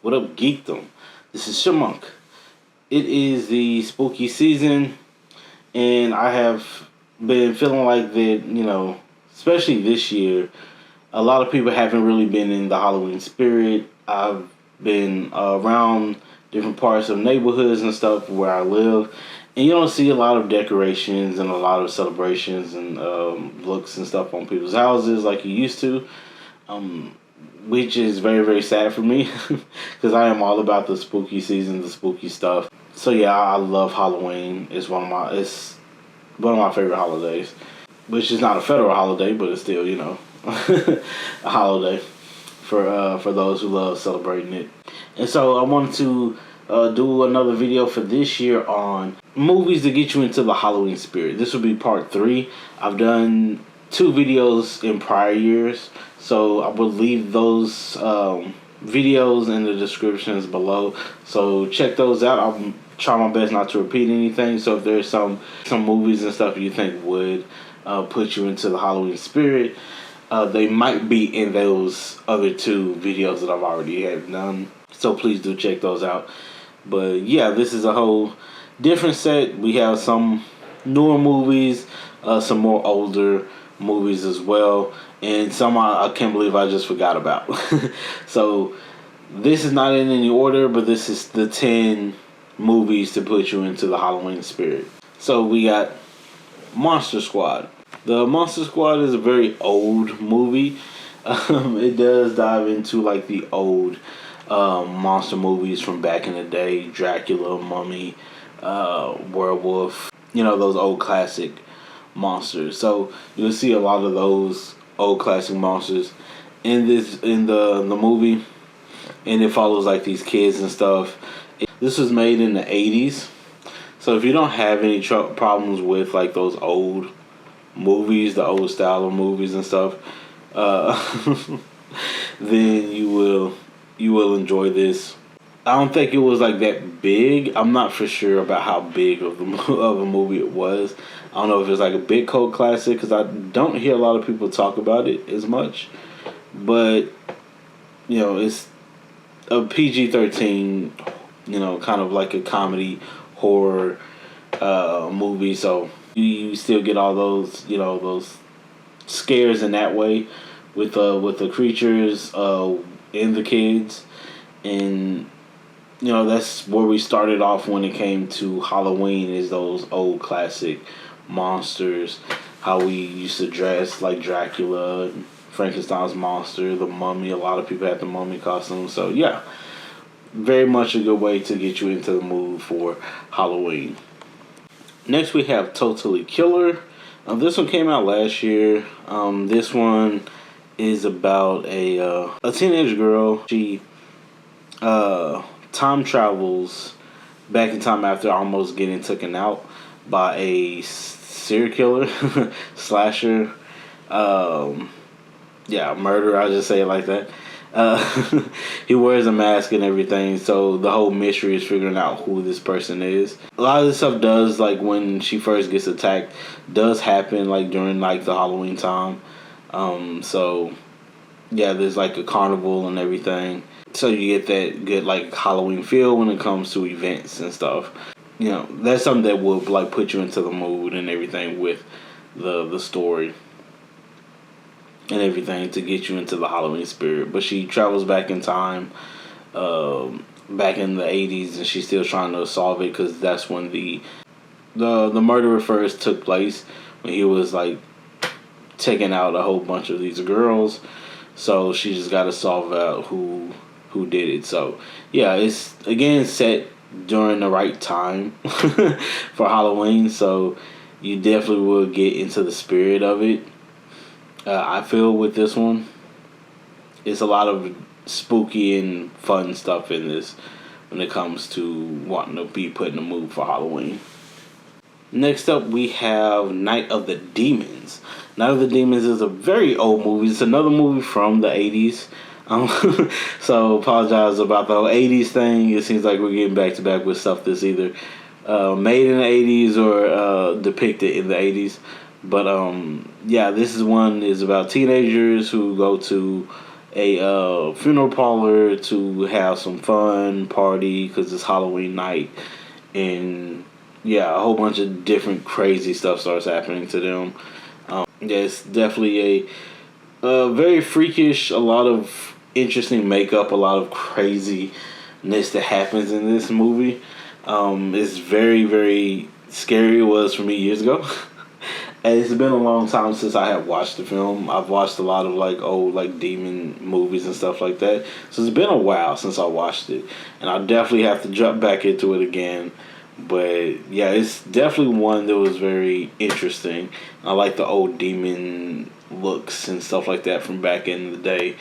What up, Geekdom? This is Shamunk. It is the spooky season, and I have been feeling like that, especially this year, a lot of people haven't really been in the Halloween spirit. I've been around different parts of neighborhoods and stuff where I live, and you don't see a lot of decorations and a lot of celebrations and looks and stuff on people's houses like you used to. Which is very, very sad for me because I am all about the spooky season, the spooky stuff. So yeah, I love Halloween. It's one of my favorite holidays, which is not a federal holiday, but it's still a holiday for those who love celebrating it. And so I wanted to do another video for this year on movies to get you into the Halloween spirit. This will be part 3. I've done 2 videos in prior years, so I will leave those videos in the descriptions below. So check those out. I'll try my best not to repeat anything. So if there's some movies and stuff you think would put you into the Halloween spirit, they might be in those other 2 videos that I've already have done. So please do check those out. But yeah, this is a whole different set. We have some newer movies, some more older movies as well, and some I can't believe I just forgot about. So this is not in any order, but this is the 10 movies to put you into the Halloween spirit. So we got Monster Squad. The Monster Squad is a very old movie. It does dive into like the old monster movies from back in the day: Dracula, Mummy, Werewolf. Those old classic monsters. So you'll see a lot of those old classic monsters in the movie, and it follows like these kids and stuff. This was made in the 80s, so if you don't have any problems with like those old movies, the old style of movies and stuff, then you will enjoy this. I don't think it was like that big. I'm not for sure about how big of a movie it was. I don't know if it's like a big cult classic because I don't hear a lot of people talk about it as much. But it's a PG-13, kind of like a comedy horror movie. So you still get all those those scares in that way with the creatures and the kids. And that's where we started off when it came to Halloween, is those old classic monsters. How we used to dress like Dracula, Frankenstein's monster, the Mummy. A lot of people had the Mummy costume. So yeah, very much a good way to get you into the mood for Halloween. Next we have Totally Killer. This one came out last year. This one is about a teenage girl. She time travels back in time after almost getting taken out by a serial killer, slasher, murderer, I'll just say it like that. He wears a mask and everything, so the whole mystery is figuring out who this person is. A lot of this stuff does, like when she first gets attacked, does happen like during like the Halloween time. So yeah, there's like a carnival and everything. So you get that good like Halloween feel when it comes to events and stuff. That's something that will like put you into the mood and everything with the story and everything to get you into the Halloween spirit. But she travels back in time, back in the 80s, and she's still trying to solve it because that's when the murder first took place, when he was like taking out a whole bunch of these girls. So she just got to solve out who did it. So yeah, it's again set during the right time for Halloween, so you definitely will get into the spirit of it. I feel with this one, it's a lot of spooky and fun stuff in this when it comes to wanting to be put in the mood for Halloween. Next up, we have Night of the Demons. Night of the Demons is a very old movie. It's another movie from the 80s. So apologize about the whole 80s thing. It seems like we're getting back to back with stuff that's either made in the 80s or depicted in the 80s. But yeah, this is about teenagers who go to a funeral parlor to have some fun, party, because it's Halloween night, and yeah, a whole bunch of different crazy stuff starts happening to them. Yeah, it's definitely very freakish. A lot of interesting makeup, a lot of craziness that happens in this movie. It's very, very scary. It was for me years ago. And it's been a long time since I have watched the film. I've watched a lot of like old like demon movies and stuff like that. So it's been a while since I watched it, and I definitely have to jump back into it again. But yeah, it's definitely one that was very interesting. I like the old demon looks and stuff like that from back in the day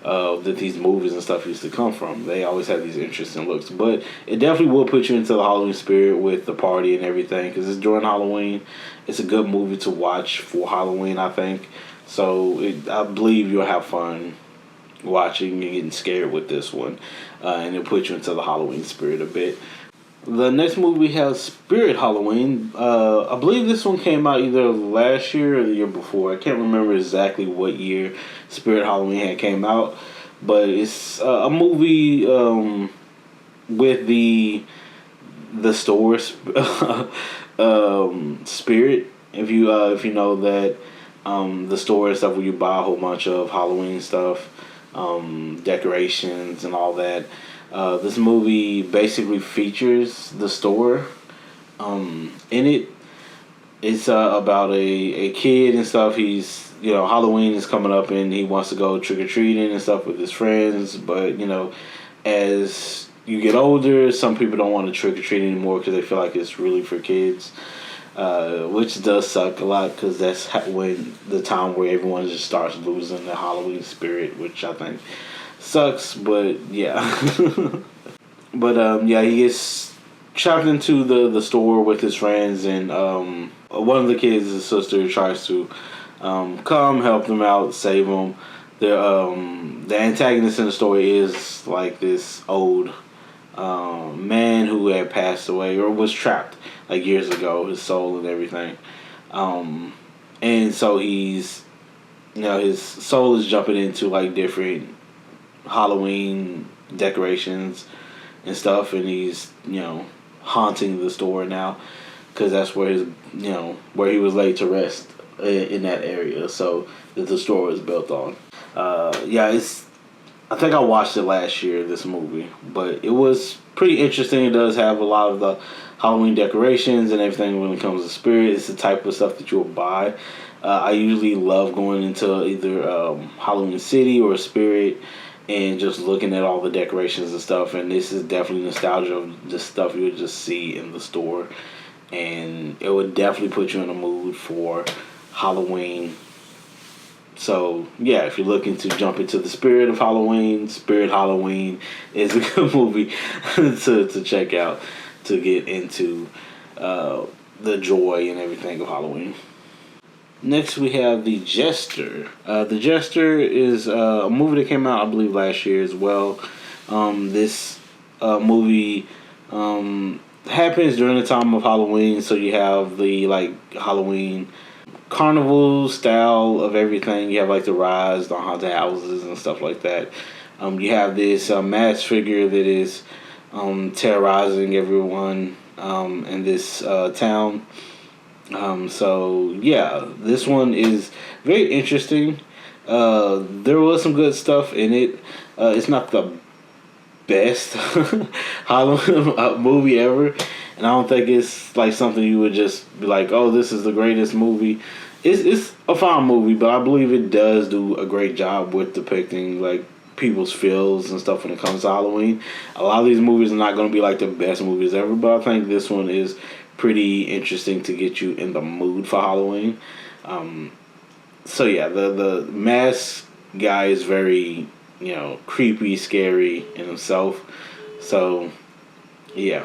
that these movies and stuff used to come from. They always had these interesting looks, but it definitely will put you into the Halloween spirit with the party and everything because it's during Halloween. It's a good movie to watch for Halloween, I think. So I believe you'll have fun watching and getting scared with this one, and it'll put you into the Halloween spirit a bit. The next movie we have Spirit Halloween. I believe this one came out either last year or the year before. I can't remember exactly what year Spirit Halloween had came out, but it's a movie with the store Spirit. If you know that the store and stuff where you buy a whole bunch of Halloween stuff, decorations and all that. This movie basically features the store. In it, it's about a kid and stuff. He's Halloween is coming up and he wants to go trick or treating and stuff with his friends. But as you get older, some people don't want to trick or treat anymore because they feel like it's really for kids. Which does suck a lot because that's when the time where everyone just starts losing the Halloween spirit, which I think sucks, but yeah. But yeah, he gets trapped into the store with his friends, and one of the kids, his sister, tries to come help them out, save them. The antagonist in the story is like this old man who had passed away or was trapped like years ago, his soul and everything. And so he's his soul is jumping into like different Halloween decorations and stuff, and he's haunting the store now because that's where his where he was laid to rest in that area. So that the store was built on. Yeah, it's. I think I watched it last year. This movie, but it was pretty interesting. It does have a lot of the Halloween decorations and everything when it comes to spirit. It's the type of stuff that you'll buy. I usually love going into either Halloween City or Spirit and just looking at all the decorations and stuff. And this is definitely nostalgia of the stuff you would just see in the store. And it would definitely put you in a mood for Halloween. So, yeah, if you're looking to jump into the spirit of Halloween, Spirit Halloween is a good movie to check out to get into the joy and everything of Halloween. Next, we have The Jester. The Jester is a movie that came out, I believe, last year as well. This movie happens during the time of Halloween, so you have the Halloween carnival style of everything. You have like the rides, the haunted houses, and stuff like that. You have this masked figure that is terrorizing everyone in this town. So yeah, this one is very interesting. There was some good stuff in it. It's not the best Halloween movie ever, and I don't think it's like something you would just be like, oh, this is the greatest movie. It's a fine movie, but I believe it does do a great job with depicting like people's feels and stuff when it comes to Halloween. A lot of these movies are not going to be like the best movies ever, but I think this one is pretty interesting to get you in the mood for Halloween. So yeah, the mask guy is very creepy, scary in himself. So yeah,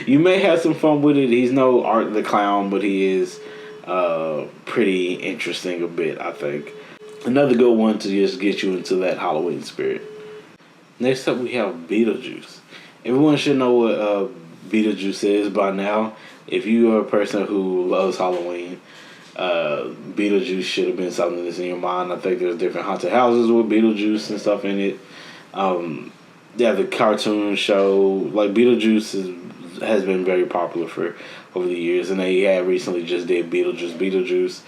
you may have some fun with it. He's no Art the Clown, but he is pretty interesting a bit, I think. Another good one to just get you into that Halloween spirit. Next up, we have Beetlejuice. Everyone should know what Beetlejuice is by now. If you are a person who loves Halloween, Beetlejuice should have been something that's in your mind. I think there's different haunted houses with Beetlejuice and stuff in it. Yeah, the cartoon show, like has been very popular for over the years, and they have recently just did Beetlejuice.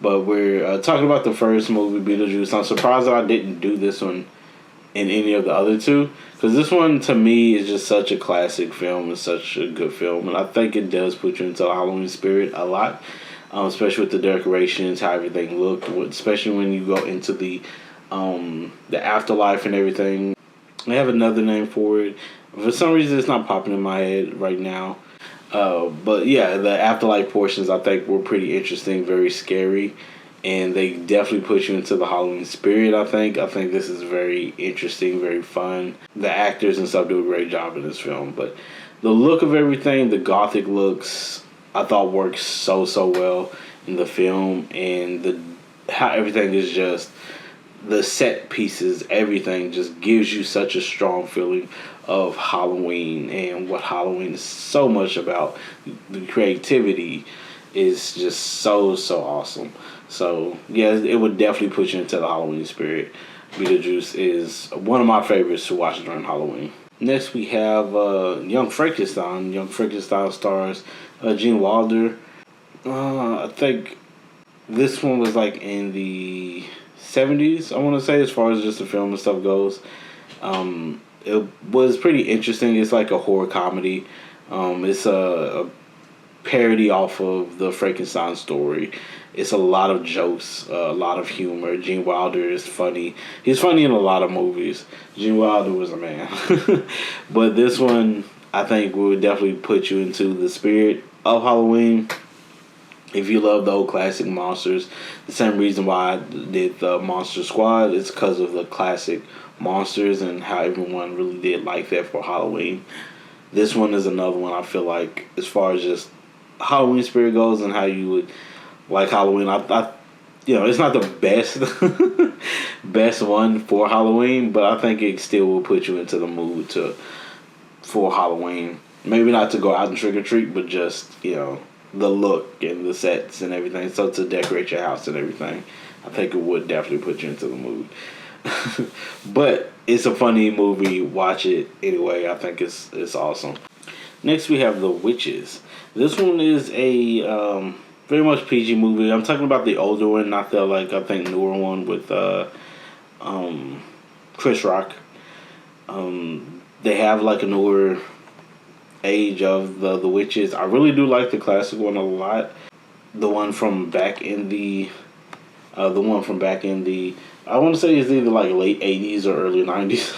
But we're talking about the first movie, Beetlejuice. I'm surprised that I didn't do this one in any of the other two, because this one to me is just such a classic film and such a good film, and I think it does put you into the Halloween spirit a lot, especially with the decorations, how everything looked, especially when you go into the afterlife and everything. They have another name for it. For some reason, it's not popping in my head right now. But yeah, the afterlife portions I think were pretty interesting, very scary, and they definitely put you into the Halloween spirit. I think this is very interesting, very fun. The actors and stuff do a great job in this film, but the look of everything, the gothic looks, I thought worked so well in the film, and the how everything is just the set pieces, everything just gives you such a strong feeling of Halloween and what Halloween is so much about. The creativity is just so awesome. So yeah, it would definitely put you into the Halloween spirit. Beetlejuice is one of my favorites to watch during Halloween. Next we have Young Frankenstein. Young Frankenstein stars Gene Wilder. I think this one was like in the 70s, I want to say, as far as just the film and stuff goes. It was pretty interesting. It's like a horror comedy. It's a parody off of the Frankenstein story. It's a lot of jokes, a lot of humor. Gene Wilder is funny. He's funny in a lot of movies. Gene Wilder was a man. But this one, I think, would definitely put you into the spirit of Halloween. If you love the old classic monsters, the same reason why I did the Monster Squad is because of the classic monsters and how everyone really did like that for Halloween. This one is another one I feel like, as far as just Halloween spirit goes and how you would like Halloween. I it's not the best best one for Halloween, but I think it still will put you into the mood for Halloween. Maybe not to go out and trick or treat, but just the look and the sets and everything. So to decorate your house and everything, I think it would definitely put you into the mood. But it's a funny movie. Watch it anyway. I think it's awesome. Next we have The Witches. This one is a very much PG movie. I'm talking about the older one, not the I think newer one with Chris Rock. They have like a newer age of the Witches. I really do like the classic one a lot. The one from back in the I want to say it's either like late 80s or early 90s.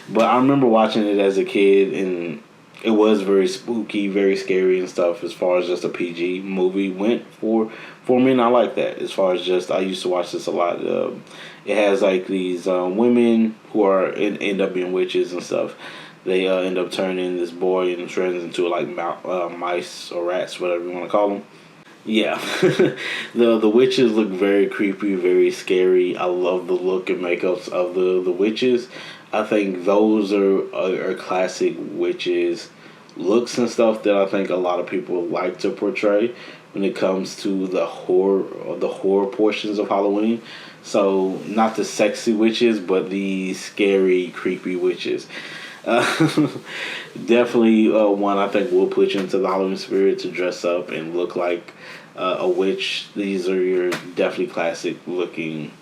But I remember watching it as a kid, and it was very spooky, very scary and stuff, as far as just a PG movie went for me, and I like that. As far as just, I used to watch this a lot. It has like these women who end up being witches and stuff. They end up turning this boy and turns into like mice or rats, whatever you want to call them. Yeah, the witches look very creepy, very scary. I love the look and makeups of the witches. I think those are classic witches looks and stuff that I think a lot of people like to portray when it comes to the horror portions of Halloween. So not the sexy witches, but the scary, creepy witches. Definitely one I think will put you into the Halloween spirit to dress up and look like a witch. These are your definitely classic looking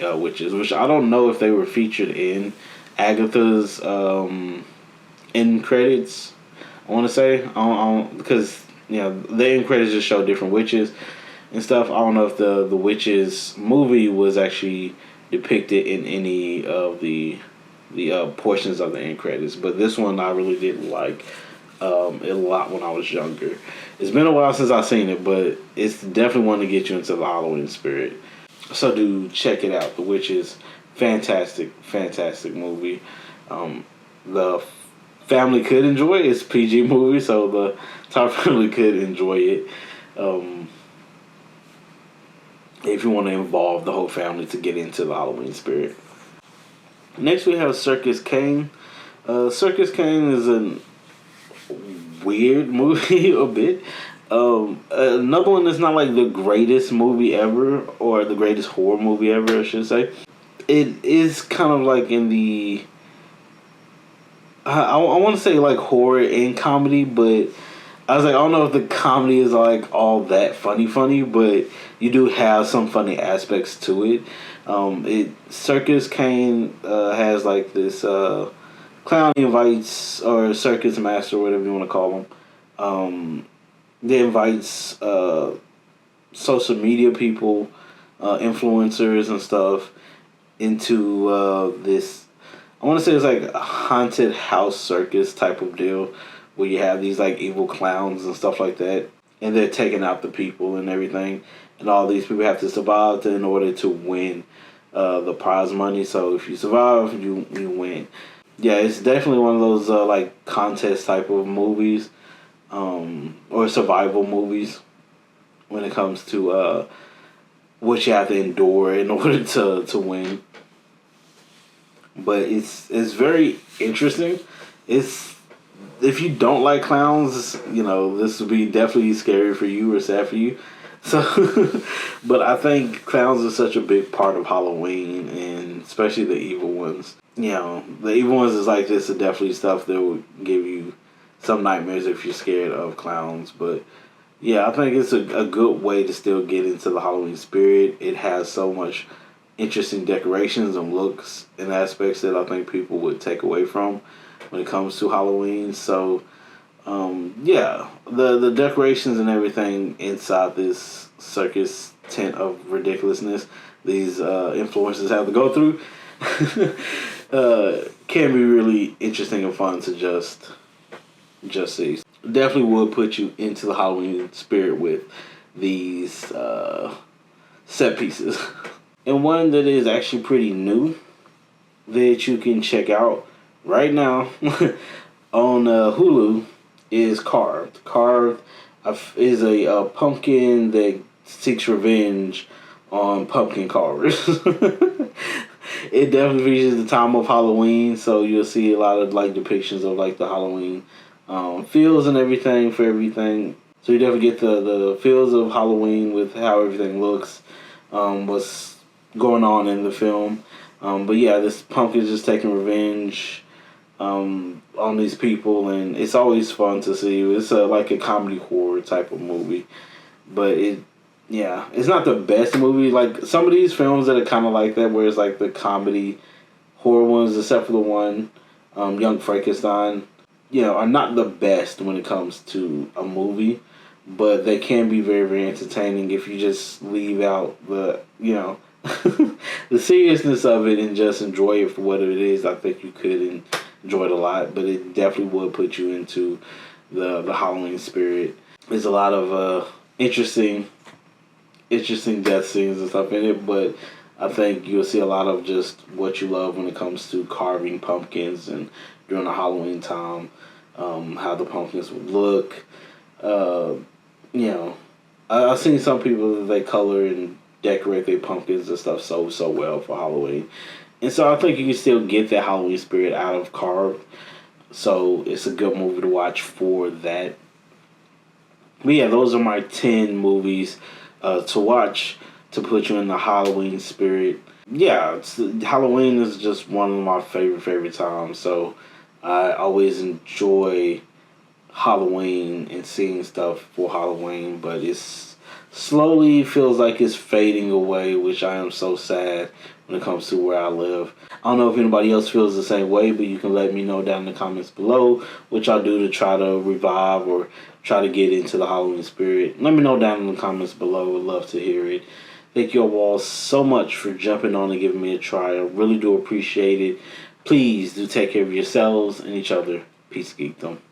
witches, which I don't know if they were featured in Agatha's end credits. I want to say because the end credits just show different witches and stuff. I don't know if the witches movie was actually depicted in any of the portions of the end credits, but this one I really did like it a lot when I was younger. It's been a while since I've seen it, but it's definitely one to get you into the Halloween spirit. So do check it out. The Witches, fantastic movie. The family could enjoy it. It's a PG movie, so the entire family could enjoy it. If you want to involve the whole family to get into the Halloween spirit. Next we have Circus Kane. Circus Kane is a weird movie a bit. Another one that's not like the greatest movie ever or the greatest horror movie ever, I should say. It is kind of like in the I want to say like horror and comedy, but I was like, I don't know if the comedy is like all that funny, but you do have some funny aspects to it. It Circus Kane has like this clown invites or circus master, whatever you want to call him. They invites social media people, influencers and stuff into this. I want to say it's like a haunted house circus type of deal where you have these like evil clowns and stuff like that, and they're taking out the people and everything, and all these people have to survive in order to win the prize money. So if you survive, you win. Yeah, it's definitely one of those like contest type of movies, or survival movies when it comes to what you have to endure in order to win. But it's very interesting. It's If you don't like clowns, this would be definitely scary for you or sad for you. So, but I think clowns are such a big part of Halloween, and especially the evil ones. The evil ones is like this are definitely stuff that would give you some nightmares if you're scared of clowns. But yeah, I think it's a good way to still get into the Halloween spirit. It has so much interesting decorations and looks and aspects that I think people would take away from when it comes to Halloween. So, yeah, the decorations and everything inside this circus tent of ridiculousness these influencers have to go through can be really interesting and fun to just see. Definitely would put you into the Halloween spirit with these set pieces. And one that is actually pretty new that you can check out right now on Hulu is Carved. Carved is a pumpkin that seeks revenge on pumpkin carvers. It definitely features the time of Halloween, so you'll see a lot of like depictions of like the Halloween feels and everything for everything. So you definitely get the feels of Halloween with how everything looks, what's going on in the film. But yeah, this pumpkin's just taking revenge on these people, and it's always fun to see. It's like a comedy horror type of movie, but it's not the best movie. Like some of these films that are kind of like that, where it's like the comedy horror ones, except for the one, Young Frankenstein, are not the best when it comes to a movie, but they can be very, very entertaining if you just leave out the seriousness of it and just enjoy it for what it is. I think you could enjoy it a lot, but it definitely would put you into the Halloween spirit. There's a lot of interesting death scenes and stuff in it, but I think you'll see a lot of just what you love when it comes to carving pumpkins and during the Halloween time, how the pumpkins would look. I've seen some people that they color and decorate their pumpkins and stuff so well for Halloween. And so I think you can still get that Halloween spirit out of Carved. So it's a good movie to watch for that. But yeah, those are my 10 movies to watch to put you in the Halloween spirit. Yeah, Halloween is just one of my favorite times. So I always enjoy Halloween and seeing stuff for Halloween, but it's slowly feels like it's fading away, which I am so sad when it comes to where I live. I don't know if anybody else feels the same way, but you can let me know down in the comments below, which I'll do to try to revive or try to get into the Halloween spirit. Let me know down in the comments below. Would love to hear it. Thank you all so much for jumping on and giving me a try. I really do appreciate it. Please do take care of yourselves and each other. Peace, geekdom.